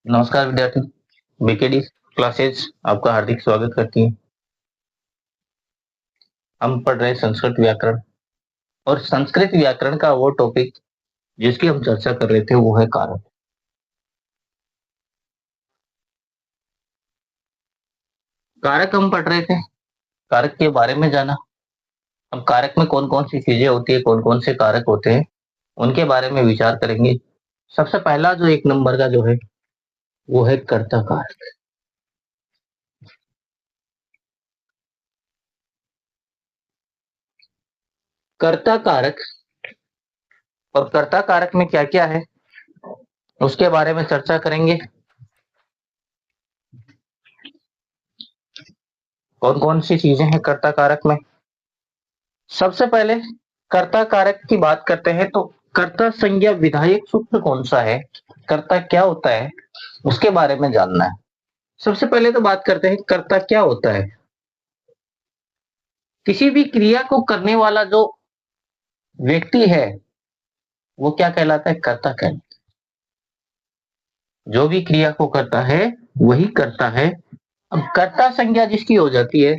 नमस्कार विद्यार्थी। BKD classes आपका हार्दिक स्वागत करती है। हम पढ़ रहे हैं संस्कृत व्याकरण, और संस्कृत व्याकरण का वो टॉपिक जिसकी हम चर्चा कर रहे थे वो है कारक। कारक हम पढ़ रहे थे, कारक के बारे में जाना। अब कारक में कौन कौन सी चीजें होती है, कौन कौन से कारक होते हैं, उनके बारे में विचार करेंगे। सबसे पहला जो एक नंबर का जो है वो है कर्ता कारक। कर्ता कारक, और कर्ता कारक में क्या क्या है उसके बारे में चर्चा करेंगे। कौन कौन सी चीजें हैं कर्ता कारक में। सबसे पहले कर्ता कारक की बात करते हैं तो कर्ता संज्ञा विधायक सूत्र कौन सा है, कर्ता क्या होता है, उसके बारे में जानना है। सबसे पहले तो बात करते हैं कर्ता क्या होता है। किसी भी क्रिया को करने वाला जो व्यक्ति है वो क्या कहलाता है, कर्ता कहलाता है। जो भी क्रिया को करता है वही कर्ता है। अब कर्ता संज्ञा जिसकी हो जाती है,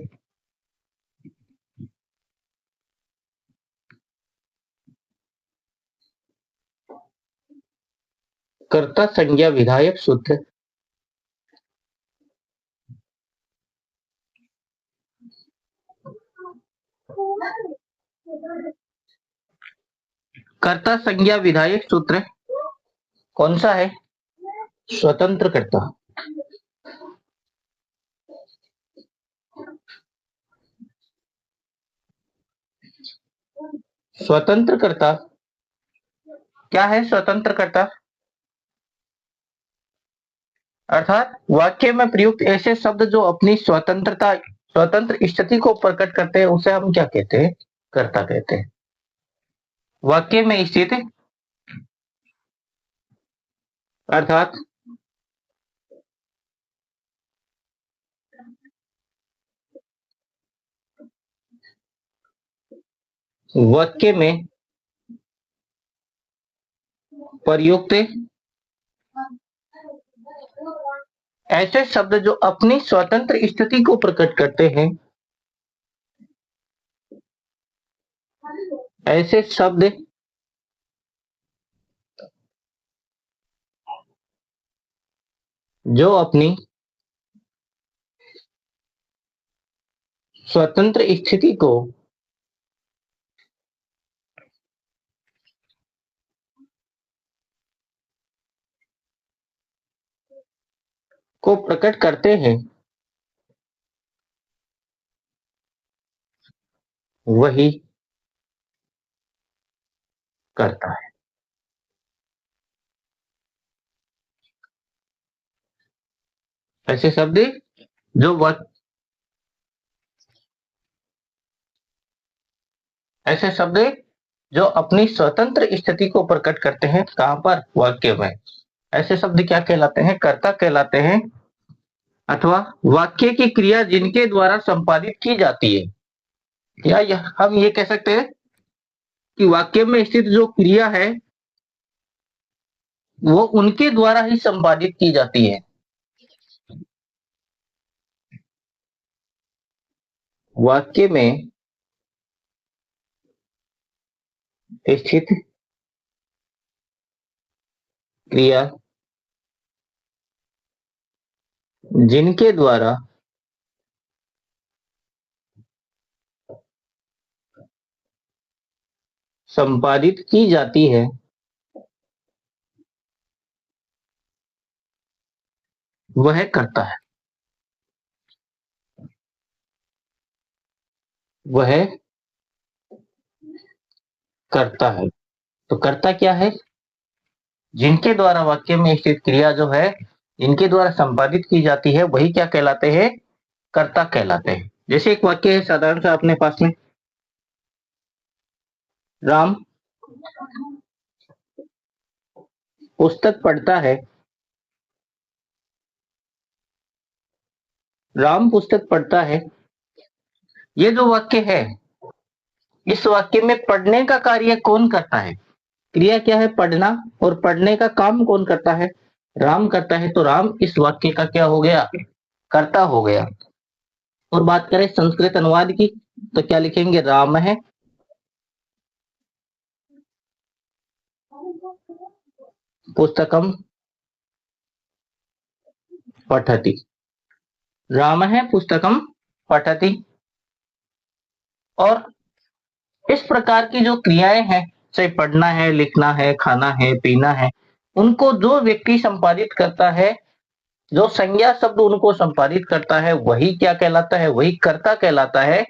कर्ता संज्ञा विधायक सूत्र कर्ता संज्ञा विधायक सूत्र कौन सा है, स्वतंत्र कर्ता। स्वतंत्र कर्ता क्या है, स्वतंत्र कर्ता अर्थात वाक्य में प्रयुक्त ऐसे शब्द जो अपनी स्वतंत्र स्थिति को प्रकट करते हैं उसे हम क्या कहते हैं, कर्ता कहते हैं। वाक्य में स्थित अर्थात वाक्य में प्रयुक्त ऐसे शब्द जो अपनी स्वतंत्र स्थिति को प्रकट करते हैं, ऐसे शब्द जो अपनी स्वतंत्र स्थिति को प्रकट करते हैं वही करता है। ऐसे शब्द जो वक, ऐसे शब्द जो अपनी स्वतंत्र स्थिति को प्रकट करते हैं, कहां पर, वाक्य में। ऐसे शब्द क्या कहलाते हैं, कर्ता कहलाते हैं। अथवा वाक्य की क्रिया जिनके द्वारा संपादित की जाती है, या हम ये कह सकते हैं कि वाक्य में स्थित जो क्रिया है वो उनके द्वारा ही संपादित की जाती है। वाक्य में स्थित क्रिया जिनके द्वारा संपादित की जाती है वह करता है, वह करता है। तो कर्ता क्या है, जिनके द्वारा वाक्य में स्थित क्रिया जो है जिनके द्वारा संपादित की जाती है वही क्या कहलाते हैं, कर्ता कहलाते हैं। जैसे एक वाक्य है साधारण सा अपने पास में, राम पुस्तक पढ़ता है। राम पुस्तक पढ़ता है, ये जो वाक्य है, इस वाक्य में पढ़ने का कार्य कौन करता है, क्रिया क्या है, पढ़ना, और पढ़ने का काम कौन करता है, राम करता है तो राम इस वाक्य का क्या हो गया? कर्ता हो गया। और बात करें संस्कृत अनुवाद की, तो क्या लिखेंगे? राम है पुस्तकम पठति। राम है पुस्तकम पठति। और इस प्रकार की जो क्रियाएं हैं, चाहे पढ़ना है, लिखना है, खाना है, पीना है, उनको जो व्यक्ति संपादित करता है, जो संज्ञा शब्द उनको संपादित करता है, वही क्या कहलाता है? वही कर्ता कहलाता है।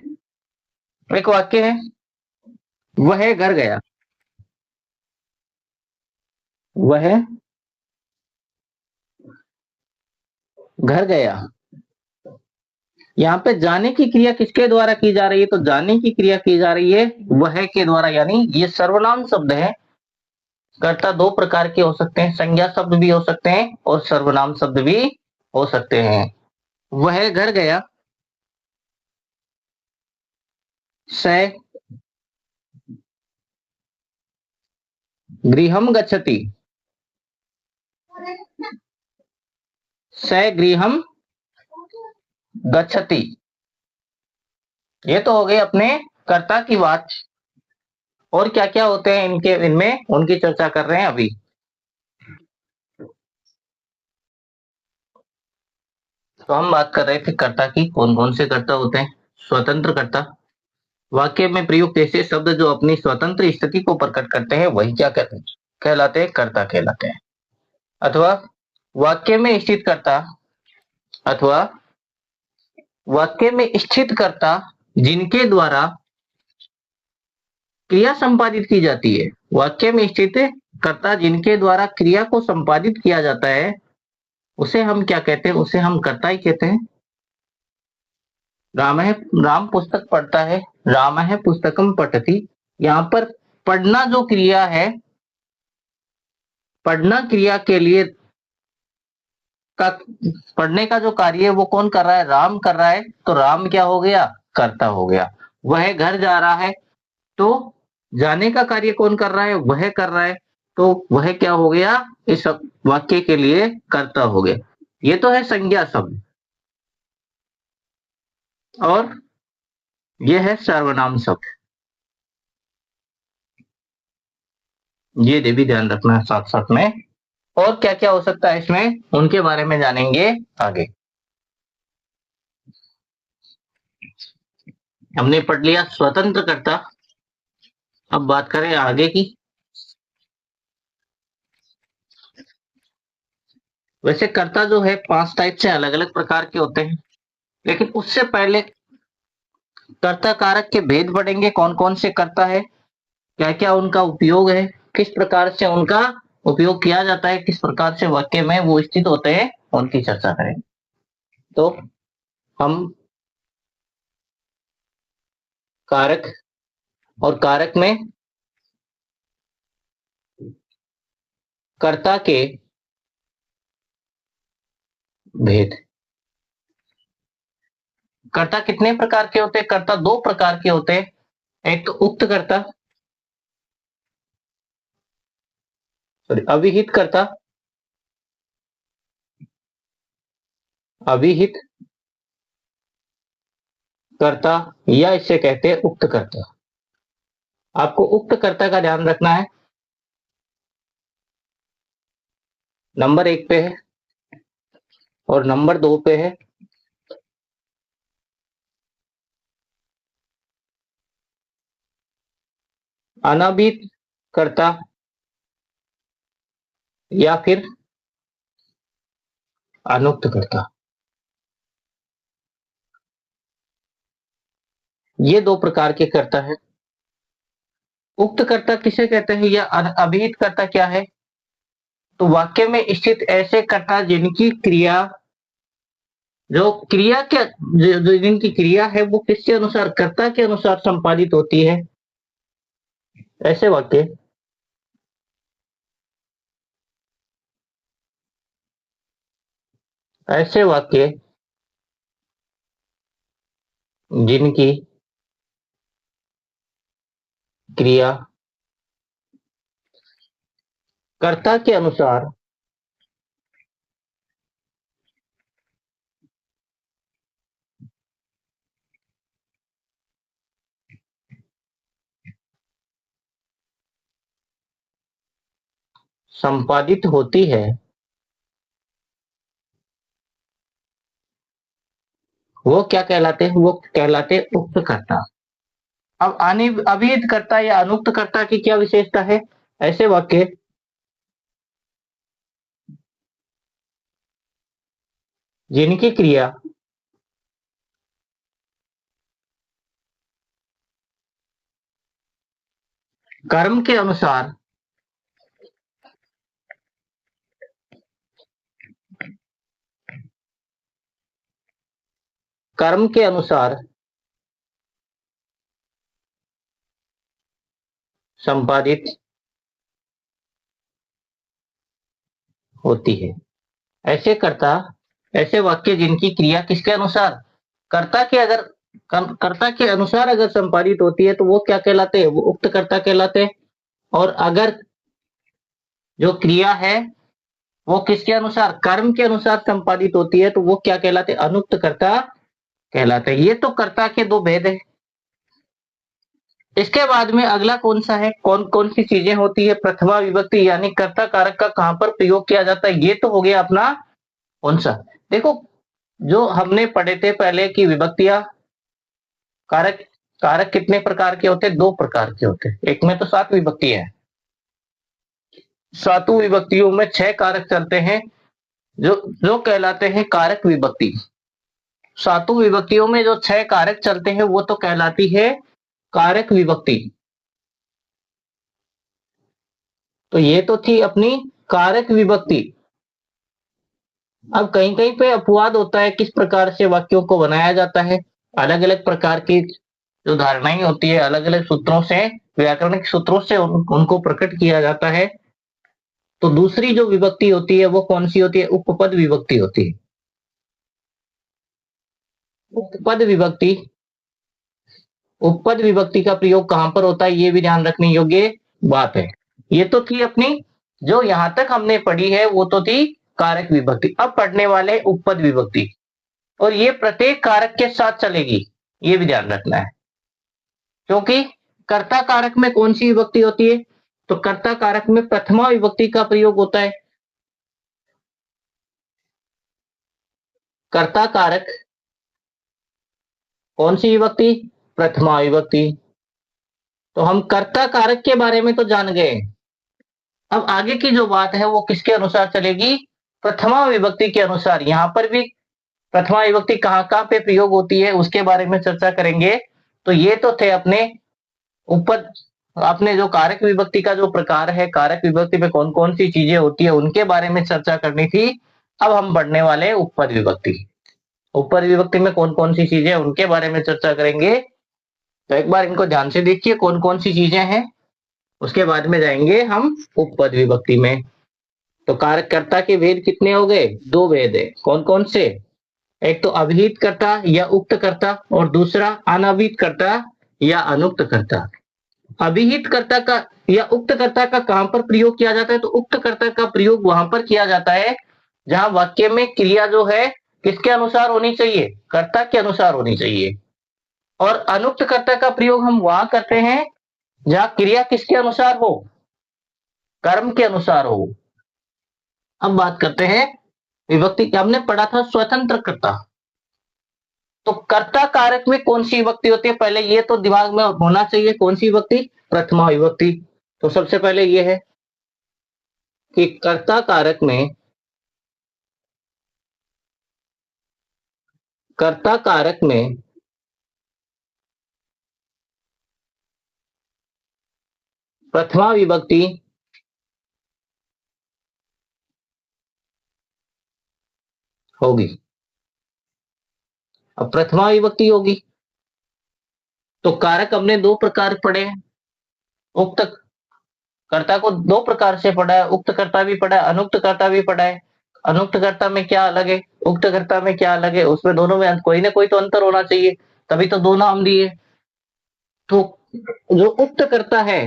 एक वाक्य है, वह घर गया। वह घर गया। यहाँ पे जाने की क्रिया किसके द्वारा की जा रही है? तो जाने की क्रिया की जा रही है वह के द्वारा, यानी ये सर्वनाम शब्द है। कर्ता दो प्रकार के हो सकते हैं, संज्ञा शब्द भी हो सकते हैं और सर्वनाम शब्द भी हो सकते हैं। वह घर गया। स गृहम गच्छति। स गृहम गच्छति। ये तो हो गए अपने कर्ता की बात। और क्या क्या होते हैं इनके, इनमें उनकी चर्चा कर रहे हैं अभी। तो हम बात कर रहे थे कर्ता की, कौन कौन से कर्ता होते हैं? स्वतंत्र कर्ता, वाक्य में प्रयुक्त ऐसे शब्द जो अपनी स्वतंत्र स्थिति को प्रकट करते हैं, वही क्या कहते हैं? कहलाते हैं कर्ता कहलाते हैं। अथवा वाक्य में स्थित कर्ता, अथवा वाक्य में स्थित कर्ता जिनके द्वारा क्रिया संपादित की जाती है। वाक्य में स्थित कर्ता जिनके द्वारा क्रिया को संपादित किया जाता है, उसे हम क्या कहते हैं? उसे हम कर्ता ही कहते हैं। राम है, राम पुस्तक पढ़ता है। राम है पुस्तकम पठति। यहाँ पर पढ़ना जो क्रिया है, पढ़ना क्रिया के लिए का पढ़ने का जो कार्य है वो कौन कर रहा है? राम कर रहा है। तो राम क्या हो गया? कर्ता हो गया। वह घर जा रहा है, तो जाने का कार्य कौन कर रहा है? वह कर रहा है। तो वह क्या हो गया? इस वाक्य के लिए कर्ता हो गया। ये तो है संज्ञा शब्द। और ये है सर्वनाम शब्द। ये भी ध्यान रखना है साथ साथ में। और क्या क्या हो सकता है इसमें, उनके बारे में जानेंगे आगे। हमने पढ़ लिया स्वतंत्र कर्ता। अब बात करें आगे की। वैसे कर्ता जो है 5 टाइप से अलग अलग प्रकार के होते हैं, लेकिन उससे पहले कर्ता कारक के भेद पढ़ेंगे। कौन कौन से कर्ता है, क्या क्या उनका उपयोग है, किस प्रकार से उनका उपयोग किया जाता है, किस प्रकार से वाक्य में वो स्थित होते हैं, उनकी चर्चा करेंगे। तो हम कारक और कारक में कर्ता के भेद। कर्ता कितने प्रकार के होते हैं? कर्ता 2 प्रकार के होते हैं। एक तो उक्त कर्ता, सॉरी अविहित कर्ता। अविहित कर्ता या इसे कहते हैं उक्त कर्ता। आपको उक्त कर्ता का ध्यान रखना है। नंबर 1 पे है और नंबर 2 पे है अनाभित कर्ता या फिर अनुक्त कर्ता। ये 2 प्रकार के कर्ता है। उक्त कर्ता किसे कहते हैं या अभिहित कर्ता क्या है? तो वाक्य में स्थित ऐसे कर्ता जिनकी क्रिया, जो क्रिया के जो जिनकी क्रिया है वो किसके अनुसार? कर्ता के अनुसार संपादित होती है। ऐसे वाक्य, ऐसे वाक्य जिनकी क्रिया कर्ता के अनुसार संपादित होती है वो क्या कहलाते हैं? वो कहलाते उक्त कर्ता। अब अभिहित कर्ता या अनुक्त कर्ता की क्या विशेषता है? ऐसे वाक्य जिनकी क्रिया कर्म के अनुसार कर्म के अनुसार संपादित होती है। ऐसे कर्ता ऐसे वाक्य जिनकी क्रिया किसके अनुसार कर्ता के अगर कर्ता के अनुसार अगर संपादित होती है तो वो क्या कहलाते हैं? वो उक्त कर्ता कहलाते हैं। और अगर जो क्रिया है वो किसके अनुसार कर्म के अनुसार संपादित होती है तो वो क्या कहलाते हैं? अनुक्त कर्ता कहलाते हैं। ये तो कर्ता के दो भेद है। इसके बाद में अगला कौन सा है? कौन कौन सी चीजें होती है? प्रथमा विभक्ति यानी कर्ता कारक का कहां पर प्रयोग किया जाता है? ये तो हो गया अपना कौन सा। देखो, जो हमने पढ़े थे पहले की विभक्तियां, कारक कारक कितने प्रकार के होते हैं? दो प्रकार के होते हैं। एक में तो 7 विभक्तियां हैं। 7 विभक्तियों में 6 कारक चलते हैं जो जो कहलाते हैं कारक विभक्ति। 7 विभक्तियों में जो 6 कारक चलते हैं वो तो कहलाती है कारक विभक्ति। तो ये तो थी अपनी कारक विभक्ति। अब कहीं कहीं पे अपवाद होता है किस प्रकार से वाक्यों को बनाया जाता है। अलग अलग प्रकार की जो धारणाएं होती है, अलग अलग सूत्रों से, व्याकरणिक सूत्रों से उनको प्रकट किया जाता है। तो दूसरी जो विभक्ति होती है वो कौन सी होती है? उपपद विभक्ति होती है। उपपद विभक्ति उपपद विभक्ति का प्रयोग कहां पर होता है ये भी ध्यान रखने योग्य बात है। ये तो थी अपनी, जो यहां तक हमने पढ़ी है वो तो थी कारक विभक्ति। अब पढ़ने वाले उपपद विभक्ति, और ये प्रत्येक कारक के साथ चलेगी, ये भी ध्यान रखना है। क्योंकि कर्ता कारक में कौन सी विभक्ति होती है? तो कर्ता कारक में प्रथमा विभक्ति का प्रयोग होता है। कर्ता कारक कौन सी विभक्ति? प्रथमा विभक्ति। तो हम कर्ता कारक के बारे में तो जान गए। अब आगे की जो बात है वो किसके अनुसार चलेगी? प्रथमा विभक्ति के अनुसार। यहां पर भी प्रथमा विभक्ति कहां कहां पे प्रयोग होती है उसके बारे में चर्चा करेंगे। तो ये तो थे अपने उपपद, आपने जो कारक विभक्ति का जो प्रकार है, कारक विभक्ति में कौन कौन सी चीजें होती है उनके बारे में चर्चा करनी थी। अब हम बढ़ने वाले हैं उपपद विभक्ति। उपपद विभक्ति में कौन कौन सी चीजें उनके बारे में चर्चा करेंगे। तो एक बार इनको ध्यान से देखिए कौन कौन सी चीजें हैं, उसके बाद में जाएंगे हम उपपद विभक्ति में। तो कारककर्ता के भेद कितने हो गए? 2 भेद है। कौन कौन से? एक तो अभिहित कर्ता या उक्त कर्ता, और दूसरा अनभिहित कर्ता या अनुक्त कर्ता। अभिहित कर्ता का या उक्त कर्ता का कहां पर प्रयोग किया जाता है? तो उक्त कर्ता का प्रयोग वहां पर किया जाता है जहां वाक्य में क्रिया जो है किसके अनुसार होनी चाहिए? कर्ता के अनुसार होनी चाहिए। और अनुक्त कर्ता का प्रयोग हम वहां करते हैं जहां क्रिया किसके अनुसार हो? कर्म के अनुसार हो। अब बात करते हैं विभक्ति की। हमने पढ़ा था स्वतंत्र कर्ता। तो कर्ता कारक में कौन सी विभक्ति होती है? पहले ये तो दिमाग में होना चाहिए, कौन सी विभक्ति? प्रथमा विभक्ति। तो सबसे पहले ये है कि कर्ता कारक में प्रथमा विभक्ति होगी। अब प्रथमा विभक्ति होगी तो कारक हमने 2 प्रकार पढ़े हैं। उक्त कर्ता को 2 प्रकार से पढ़ा है, उक्त कर्ता भी पढ़ा है, अनुक्त कर्ता भी पढ़ा है। अनुक्त कर्ता में क्या अलग है, उक्त कर्ता में क्या अलग है, उसमें दोनों में कोई ना कोई तो अंतर होना चाहिए, तभी तो 2 नाम दिए। तो जो उक्त कर्ता है,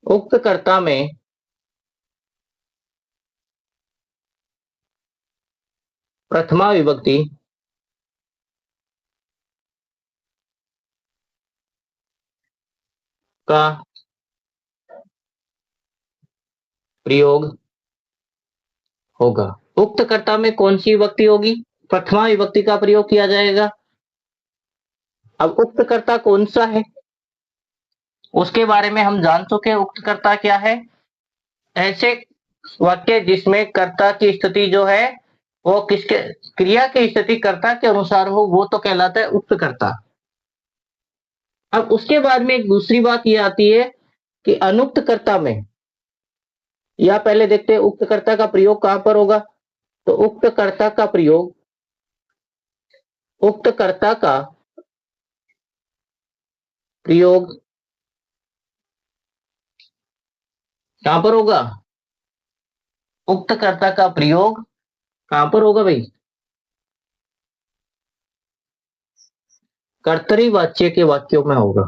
उक्त कर्ता में प्रथमा विभक्ति का प्रयोग होगा। उक्त कर्ता में कौन सी विभक्ति होगी? प्रथमा विभक्ति का प्रयोग किया जाएगा। अब उक्त कर्ता कौन सा है उसके बारे में हम जान चुके हैं। उक्त कर्ता क्या है? ऐसे वाक्य जिसमें कर्ता की स्थिति जो है वो किसके, क्रिया की स्थिति कर्ता के अनुसार हो, वो तो कहलाता है उक्त कर्ता। अब उसके बाद में एक दूसरी बात ये आती है कि अनुक्त कर्ता में, या पहले देखते हैं उक्त कर्ता का प्रयोग कहां पर होगा। तो उक्त कर्ता का प्रयोग, उक्त कर्ता का प्रयोग कहां पर होगा? उक्त कर्ता का प्रयोग कहां पर होगा भाई? कर्तरीवाच्य के वाक्यों में होगा।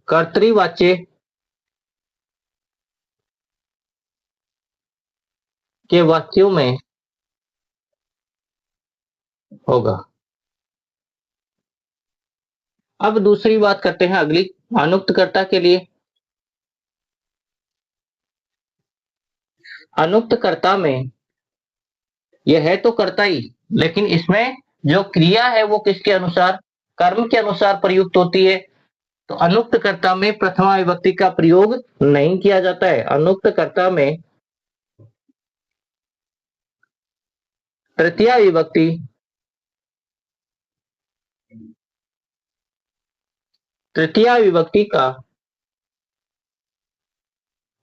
कर्तरीवाच्य के वाक्यों में होगा। अब दूसरी बात करते हैं अगली, अनुक्त कर्ता के लिए। अनुक्त कर्ता में यह है तो कर्ता ही, लेकिन इसमें जो क्रिया है वो किसके अनुसार, कर्म के अनुसार प्रयुक्त होती है। तो अनुक्त कर्ता में प्रथमा विभक्ति का प्रयोग नहीं किया जाता है। अनुक्त कर्ता में तृतीया विभक्ति, तृतीया विभक्ति का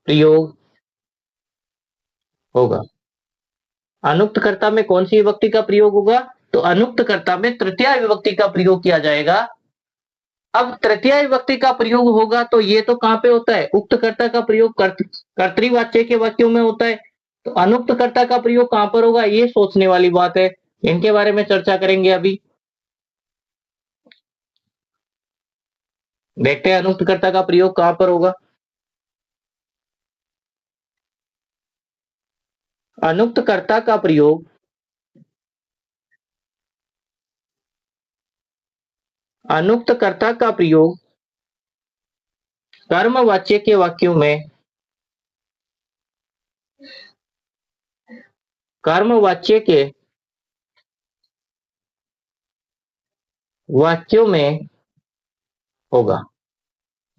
प्रयोग होगा। अनुक्त कर्ता में कौन सी विभक्ति का प्रयोग होगा? तो अनुक्त कर्ता में तृतीया विभक्ति का प्रयोग किया जाएगा। अब तृतीया विभक्ति का प्रयोग होगा तो ये तो कहां पे होता है? उक्त कर्ता का प्रयोग कर्तृवाच्य के वाक्यों में होता है। तो अनुक्त कर्ता का प्रयोग कहां पर होगा, ये सोचने वाली बात है। इनके बारे में चर्चा करेंगे अभी। देखते हैं अनुक्त कर्ता का प्रयोग कहां पर होगा। अनुक्त कर्ता का प्रयोग अनुक्त कर्ता का प्रयोग कर्मवाच्य के वाक्यों में, कर्मवाच्य के वाक्यों में होगा।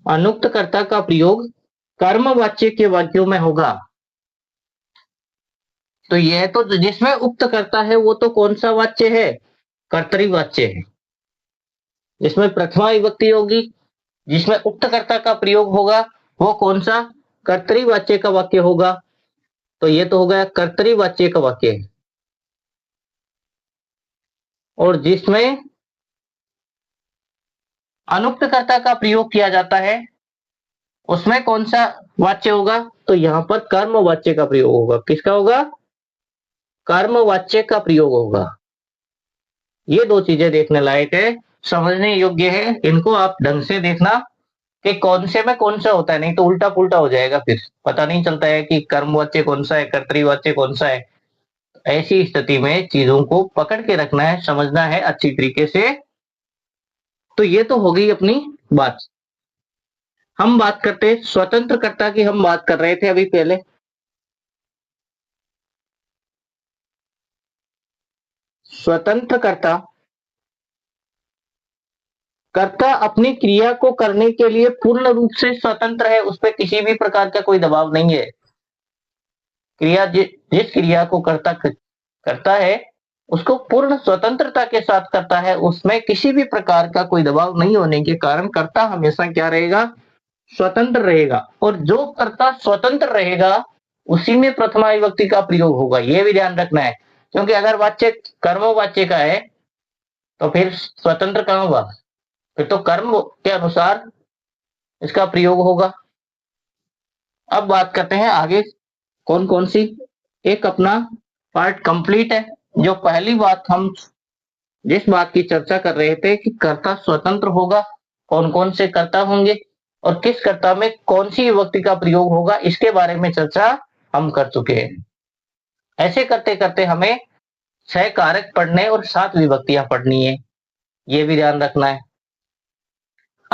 अनुक्त कर्ता का प्रयोग कर्मवाच्य के वाक्यों में होगा। तो यह तो जिसमें उक्त कर्ता है वो तो कौन सा वाच्य है? कर्तरीवाच्य है। जिसमें प्रथमा विभक्ति होगी, जिसमें उक्त कर्ता का प्रयोग होगा, वो कौन सा? कर्तरीवाच्य का वाक्य होगा। तो ये तो हो गया कर्तरीवाच्य का वाक्य। और जिसमें अनुक्त कर्ता का प्रयोग किया जाता है उसमें कौन सा वाच्य होगा? तो यहां पर कर्मवाच्य का प्रयोग होगा। किसका होगा? कर्मवाच्य का प्रयोग होगा। ये दो चीजें देखने लायक है, समझने योग्य है। इनको आप ढंग से देखना कि कौन से में कौन सा होता है, नहीं तो उल्टा पुल्टा हो जाएगा, फिर पता नहीं चलता है कि कर्मवाच्य कौन सा है, कर्तरीवाच्य कौन सा है। ऐसी स्थिति में चीजों को पकड़ के रखना है, समझना है अच्छी तरीके से। तो ये तो हो गई अपनी बात। हम बात करते स्वतंत्र कर्ता की, हम बात कर रहे थे अभी पहले। स्वतंत्र कर्ता, कर्ता अपनी क्रिया को करने के लिए पूर्ण रूप से स्वतंत्र है, उस पर किसी भी प्रकार का कोई दबाव नहीं है। क्रिया जिस क्रिया को कर्ता करता है उसको पूर्ण स्वतंत्रता के साथ करता है, उसमें किसी भी प्रकार का कोई दबाव नहीं होने के कारण कर्ता हमेशा क्या रहेगा? स्वतंत्र रहेगा। और जो कर्ता स्वतंत्र रहेगा उसी में प्रथमा विभक्ति का प्रयोग होगा, यह भी ध्यान रखना है। क्योंकि अगर वाच्य कर्मवाच्य का है तो फिर स्वतंत्र कहां होगा? फिर तो कर्म के अनुसार इसका प्रयोग होगा। अब बात करते हैं आगे कौन कौन सी। एक अपना पार्ट कंप्लीट है। जो पहली बात हम जिस बात की चर्चा कर रहे थे कि कर्ता स्वतंत्र होगा, कौन कौन से कर्ता होंगे और किस कर्ता में कौन सी विभक्ति का प्रयोग होगा, इसके बारे में चर्चा हम कर चुके हैं। ऐसे करते करते हमें 6 कारक पढ़ने और 7 विभक्तियां पढ़नी है, ये भी ध्यान रखना है।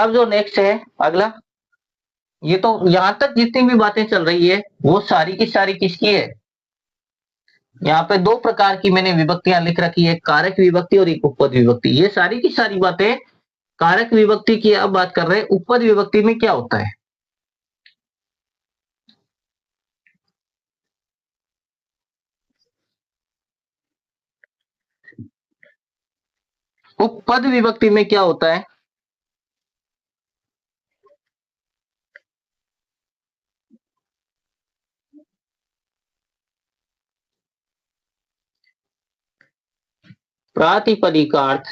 अब जो नेक्स्ट है अगला, ये तो यहां तक जितनी भी बातें चल रही है वो सारी की सारी किसकी है? यहाँ पे दो प्रकार की मैंने विभक्तियां लिख रखी है, कारक विभक्ति और एक उपपद विभक्ति। ये सारी की सारी बातें कारक विभक्ति की अब बात कर रहे हैं। उपपद विभक्ति में क्या होता है? उपपद विभक्ति में क्या होता है? प्रातिपदिक का अर्थ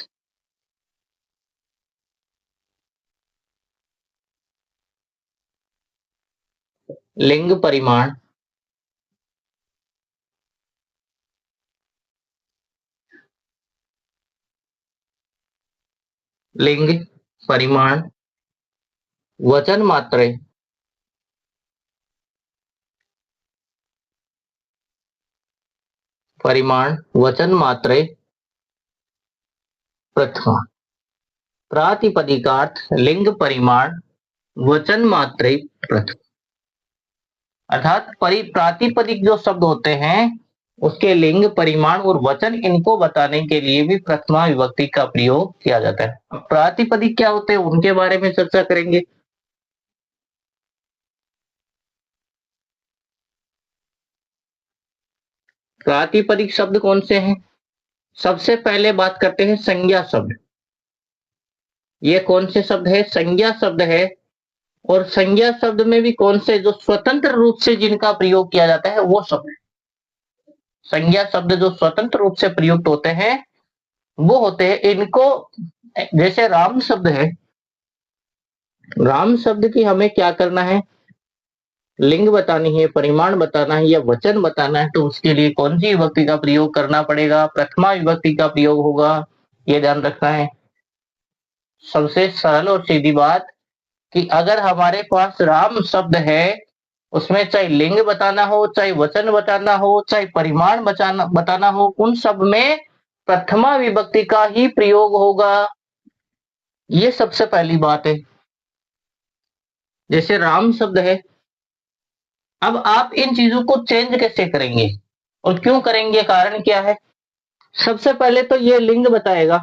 लिंग परिमाण, लिंग परिमाण, वचन मात्रे, परिमाण वचन मात्रे प्रथमा। प्रातिपदिकार्थ लिंग परिमाण वचन मात्रे प्रथमा। अर्थात प्रातिपदिक जो शब्द होते हैं उसके लिंग परिमाण और वचन, इनको बताने के लिए भी प्रथमा विभक्ति का प्रयोग किया जाता है। अब प्रातिपदिक क्या होते हैं उनके बारे में चर्चा करेंगे। प्रातिपदिक शब्द कौन से हैं? सबसे पहले बात करते हैं संज्ञा शब्द। ये कौन से शब्द है? संज्ञा शब्द है। और संज्ञा शब्द में भी कौन से, जो स्वतंत्र रूप से जिनका प्रयोग किया जाता है वो शब्द। संज्ञा शब्द जो स्वतंत्र रूप से प्रयुक्त होते हैं वो होते हैं, इनको जैसे राम शब्द है, राम शब्द की हमें क्या करना है? लिंग बतानी है, परिमाण बताना है या वचन बताना है, तो उसके लिए कौन सी विभक्ति का प्रयोग करना पड़ेगा? प्रथमा विभक्ति का प्रयोग होगा, ये ध्यान रखना है। सबसे सरल और सीधी बात कि अगर हमारे पास राम शब्द है, उसमें चाहे लिंग बताना हो, चाहे वचन बताना हो, चाहे परिमाण बताना हो, उन सब में प्रथमा विभक्ति का ही प्रयोग होगा। ये सबसे पहली बात है। जैसे राम शब्द है, अब आप इन चीजों को चेंज कैसे करेंगे और क्यों करेंगे, कारण क्या है? सबसे पहले तो ये लिंग बताएगा,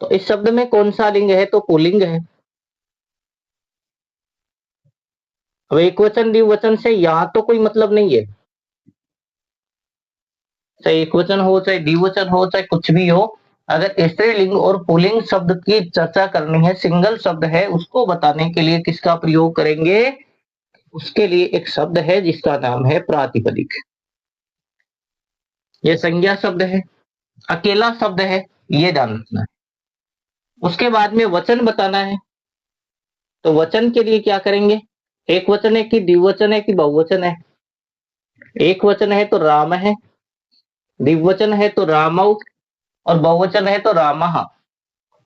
तो इस शब्द में कौन सा लिंग है? तो पुल्लिंग है। अब एक वचन द्विवचन से यहां तो कोई मतलब नहीं है, चाहे एक वचन हो, चाहे द्विवचन हो, चाहे कुछ भी हो, अगर स्त्रीलिंग और पुल्लिंग शब्द की चर्चा करनी है, सिंगल शब्द है, उसको बताने के लिए किसका प्रयोग करेंगे? उसके लिए एक शब्द है जिसका नाम है प्रातिपदिक। ये संज्ञा शब्द है, अकेला शब्द है, ये ध्यान रखना है। उसके बाद में वचन बताना है, तो वचन के लिए क्या करेंगे? एक वचन है कि द्विवचन है कि बहुवचन है? एक वचन है तो राम है, द्विवचन है तो रामौ, और बहुवचन है तो रामः।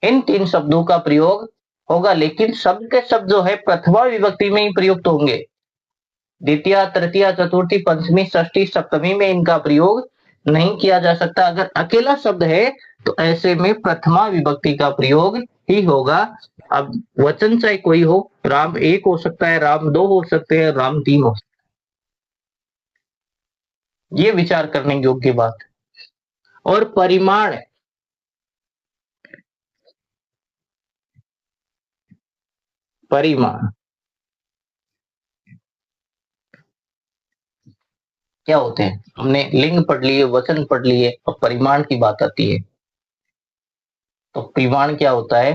इन तीन शब्दों का प्रयोग होगा, लेकिन शब्द के शब्द जो है प्रथमा विभक्ति में ही प्रयुक्त होंगे। द्वितीय, तृतीय, चतुर्थी, पंचमी, षष्ठी, सप्तमी में इनका प्रयोग नहीं किया जा सकता। अगर अकेला शब्द है तो ऐसे में प्रथमा विभक्ति का प्रयोग ही होगा। अब वचन चाहे कोई हो, राम एक हो सकता है, राम दो हो सकते हैं, राम तीन हो सकते हैं। ये विचार करने योग्य बात। और परिमाण, परिमाण क्या होते हैं? हमने लिंग पढ़ लिए, वचन पढ़ लिए, और परिमाण की बात आती है। तो परिमाण क्या होता है?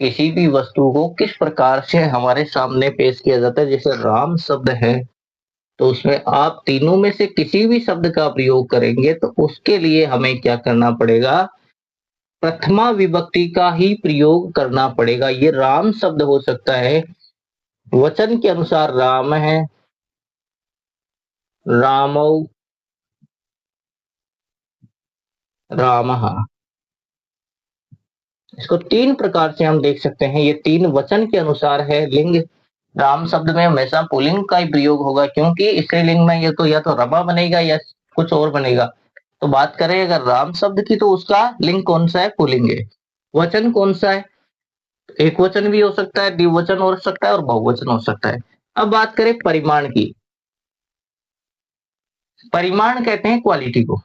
किसी भी वस्तु को किस प्रकार से हमारे सामने पेश किया जाता है। जैसे राम शब्द है, तो उसमें आप तीनों में से किसी भी शब्द का प्रयोग करेंगे तो उसके लिए हमें क्या करना पड़ेगा? प्रथमा विभक्ति का ही प्रयोग करना पड़ेगा। ये राम शब्द हो सकता है, वचन के अनुसार राम है, रामौ, रामः। इसको तीन प्रकार से हम देख सकते हैं। ये तीन वचन के अनुसार है। लिंग, राम शब्द में हमेशा पुल्लिंग का ही प्रयोग होगा, क्योंकि स्त्रीलिंग में ये तो या तो रमा बनेगा या कुछ और बनेगा। तो बात करें अगर राम शब्द की, तो उसका लिंग कौन सा है? पुल्लिंग है। वचन कौन सा है? एक वचन भी हो सकता है, द्विवचन हो सकता है और बहुवचन हो सकता है। अब बात करें परिमाण की। परिमाण कहते हैं क्वालिटी को।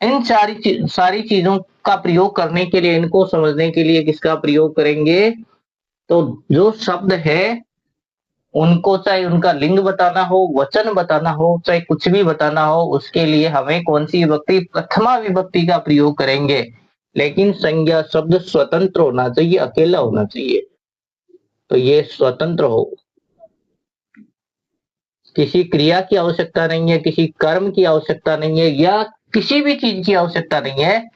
इन सारी चीजों का प्रयोग करने के लिए, इनको समझने के लिए किसका प्रयोग करेंगे? तो जो शब्द है उनको, चाहे उनका लिंग बताना हो, वचन बताना हो, चाहे कुछ भी बताना हो, उसके लिए हमें कौन सी विभक्ति? प्रथमा विभक्ति का प्रयोग करेंगे। लेकिन संज्ञा शब्द स्वतंत्र होना चाहिए, अकेला होना चाहिए। तो ये स्वतंत्र हो, किसी क्रिया की आवश्यकता नहीं है, किसी कर्म की आवश्यकता नहीं है, या किसी भी चीज की आवश्यकता नहीं है।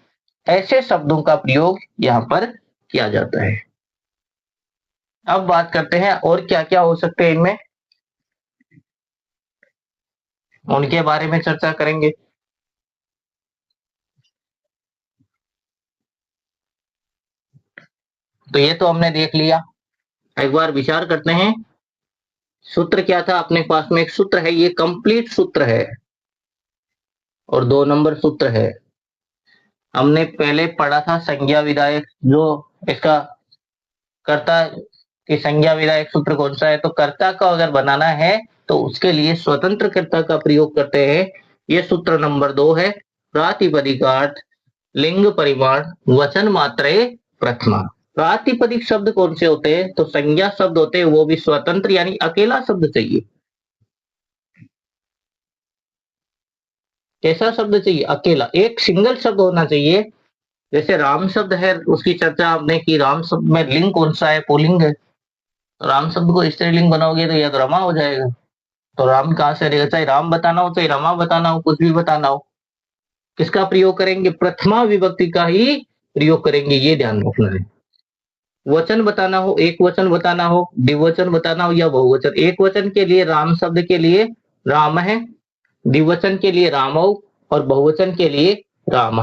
ऐसे शब्दों का प्रयोग यहाँ पर किया जाता है। अब बात करते हैं और क्या क्या हो सकते हैं इनमें, उनके बारे में चर्चा करेंगे। तो ये तो हमने देख लिया। एक बार विचार करते हैं, सूत्र क्या था अपने पास में? एक सूत्र है, ये कंप्लीट सूत्र है और 2 नंबर सूत्र है। हमने पहले पढ़ा था संज्ञा विधायक, जो इसका कर्ता की संज्ञा विधायक सूत्र कौन सा है? तो कर्ता का अगर बनाना है तो उसके लिए स्वतंत्र कर्ता का प्रयोग करते हैं। ये सूत्र नंबर 2 है। प्रातिपदिकार्थ, लिंग परिमाण, वचन मात्रे प्रथमा। प्रातिपदिक शब्द कौन से होते हैं? तो संज्ञा शब्द होते हैं, वो भी स्वतंत्र, यानी अकेला शब्द चाहिए। कैसा शब्द चाहिए? अकेला, एक सिंगल शब्द होना चाहिए। जैसे राम शब्द है, उसकी चर्चा आपने की। राम शब्द में लिंग कौन सा है? पुल्लिंग है। तो राम शब्द को स्त्रीलिंग बनाओगे तो यह तो रमा हो जाएगा। तो राम कहाँ से रहेगा? चाहे राम बताना हो, चाहे रमा बताना हो, कुछ भी बताना हो, किसका प्रयोग करेंगे? प्रथमा विभक्ति का ही प्रयोग करेंगे, ये ध्यान रखना है। वचन बताना हो, एक वचन बताना हो, द्विवचन बताना हो या बहुवचन। एक वचन के लिए राम शब्द के लिए राम है, द्विवचन के लिए रामौ और बहुवचन के लिए राम।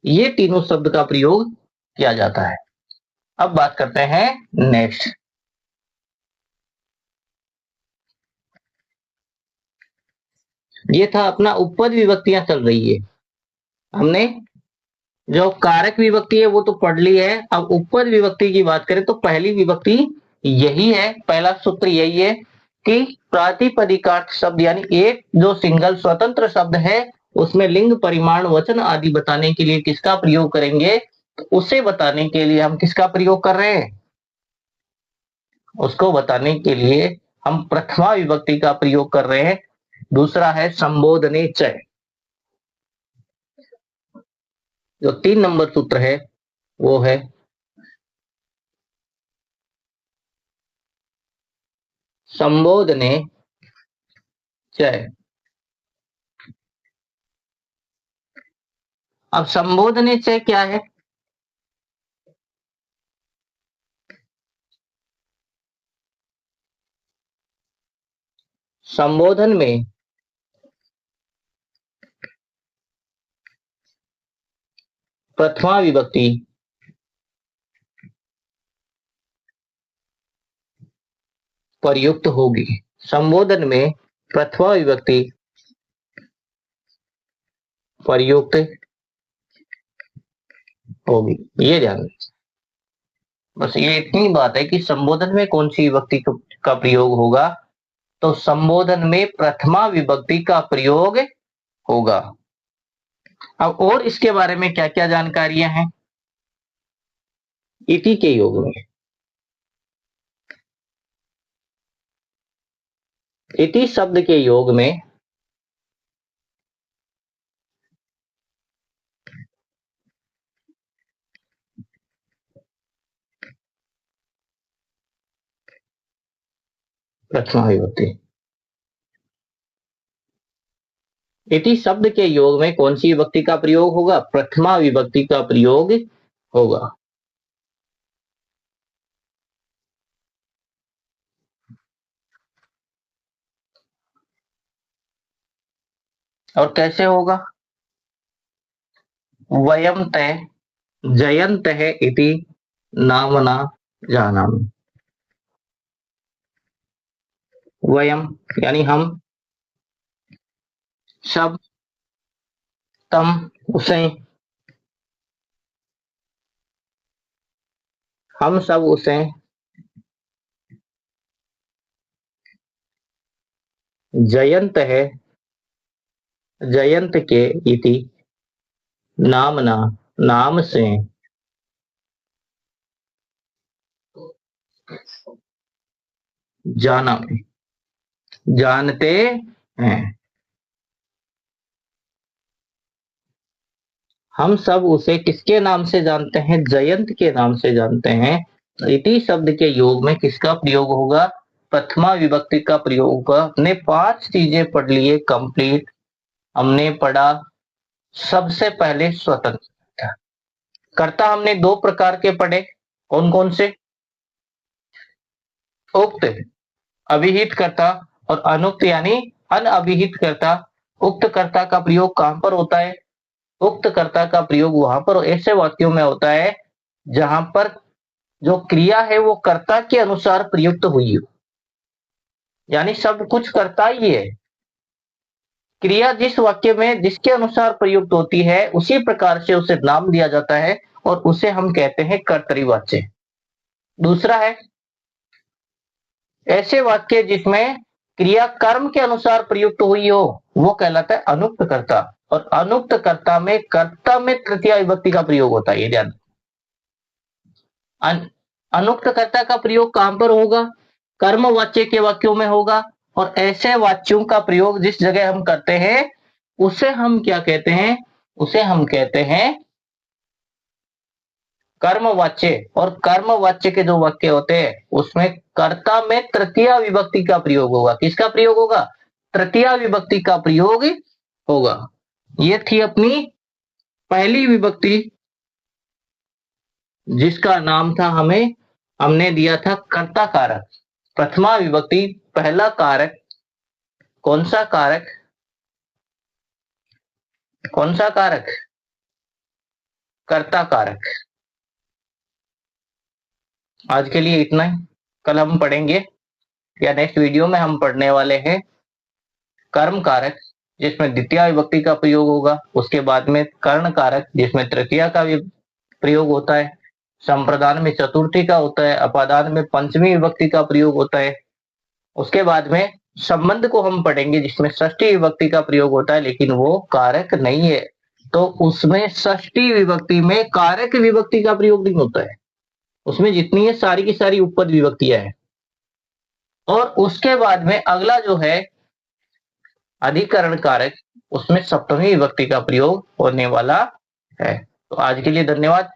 ये तीनों शब्द का प्रयोग किया जाता है। अब बात करते हैं नेक्स्ट। ये था अपना उपपद विभक्तियां चल रही है। हमने जो कारक विभक्ति है वो तो पढ़ ली है। अब उपपद विभक्ति की बात करें तो पहली विभक्ति यही है, पहला सूत्र यही है कि प्रातिपदिकार्थ शब्द, यानी एक जो सिंगल स्वतंत्र शब्द है उसमें लिंग परिमाण वचन आदि बताने के लिए किसका प्रयोग करेंगे? तो उसे बताने के लिए हम किसका प्रयोग कर रहे हैं? उसको बताने के लिए हम प्रथमा विभक्ति का प्रयोग कर रहे हैं। दूसरा है संबोधने च। जो 3 नंबर सूत्र है वो है संबोधने च। अब संबोधने च क्या है? संबोधन में प्रथमा विभक्ति प्रयुक्त होगी। संबोधन में प्रथमा विभक्ति प्रयुक्त होगी, ये ध्यान रखिए। बस ये इतनी बात है कि संबोधन में कौन सी विभक्ति का प्रयोग होगा? तो संबोधन में प्रथमा विभक्ति का प्रयोग होगा। अब और इसके बारे में क्या क्या जानकारियां हैं? इति के योग में, इति शब्द के योग में प्रथमा विभक्ति, इति शब्द के योग में कौन सी विभक्ति का प्रयोग होगा? प्रथमा विभक्ति का प्रयोग होगा। और कैसे होगा? वयम तय जयंत है इति नामना जानामि। वयम यानी हम, शब्द, तम उसे, हम सब उसे जयंत है, जयंत के इति नामना, नाम से जाना, जानते हैं। हम सब उसे किसके नाम से जानते हैं? जयंत के नाम से जानते हैं। इति शब्द के योग में किसका प्रयोग होगा? प्रथमा विभक्ति का प्रयोग होगा। हमने 5 चीजें पढ़ लिए कंप्लीट। हमने पढ़ा सबसे पहले स्वतंत्र कर्ता। हमने 2 प्रकार के पढ़े, कौन कौन से? उक्त अभिहित कर्ता और अनुक्त यानी अनअभिहित कर्ता। उक्त कर्ता का प्रयोग कहां पर होता है? उक्त कर्ता का प्रयोग वहां पर ऐसे वाक्यों में होता है जहां पर जो क्रिया है वो कर्ता के अनुसार प्रयुक्त हुई हो, यानी सब कुछ कर्ता ही है। क्रिया जिस वाक्य में जिसके अनुसार प्रयुक्त होती है उसी प्रकार से उसे नाम दिया जाता है और उसे हम कहते हैं कर्तरीवाच्य। दूसरा है ऐसे वाक्य जिसमें क्रिया कर्म के अनुसार प्रयुक्त हुई हो, वो कहलाता है अनुक्त कर्ता। और अनुक्त कर्ता में कर्ता में तृतीया विभक्ति का प्रयोग होता है, ये ध्यान। अनुक्त कर्ता का प्रयोग कहां पर होगा? कर्मवाच्य के वाक्यों में होगा। और ऐसे वाच्यों का प्रयोग जिस जगह हम करते हैं उसे हम क्या कहते हैं? उसे हम कहते हैं कर्मवाच्य। और कर्मवाच्य के जो वाक्य होते हैं उसमें कर्ता में तृतीया विभक्ति का प्रयोग होगा। किसका प्रयोग होगा? तृतीया विभक्ति का प्रयोग होगा। ये थी अपनी पहली विभक्ति जिसका नाम था हमने दिया था कर्ता कारक। प्रथमा विभक्ति पहला कारक कौन सा कारक? कौन सा कारक? कर्ता कारक। आज के लिए इतना ही। कल हम पढ़ेंगे या नेक्स्ट वीडियो में हम पढ़ने वाले हैं कर्म कारक जिसमें द्वितीय विभक्ति का प्रयोग होगा। उसके बाद में कर्ण कारक जिसमें तृतीया का भी प्रयोग होता है। संप्रदान में चतुर्थी का होता है। अपादान में पंचमी विभक्ति का प्रयोग होता है। उसके बाद में संबंध को हम पढ़ेंगे जिसमें षष्ठी विभक्ति का प्रयोग होता है, लेकिन वो कारक नहीं है। तो उसमें षष्ठी विभक्ति में कारक विभक्ति का प्रयोग नहीं होता है। उसमें जितनी है सारी की सारी उपपद विभक्तियां हैं। और उसके बाद में अगला जो है अधिकरण कारक, उसमें सप्तमी विभक्ति का प्रयोग होने वाला है। तो आज के लिए धन्यवाद।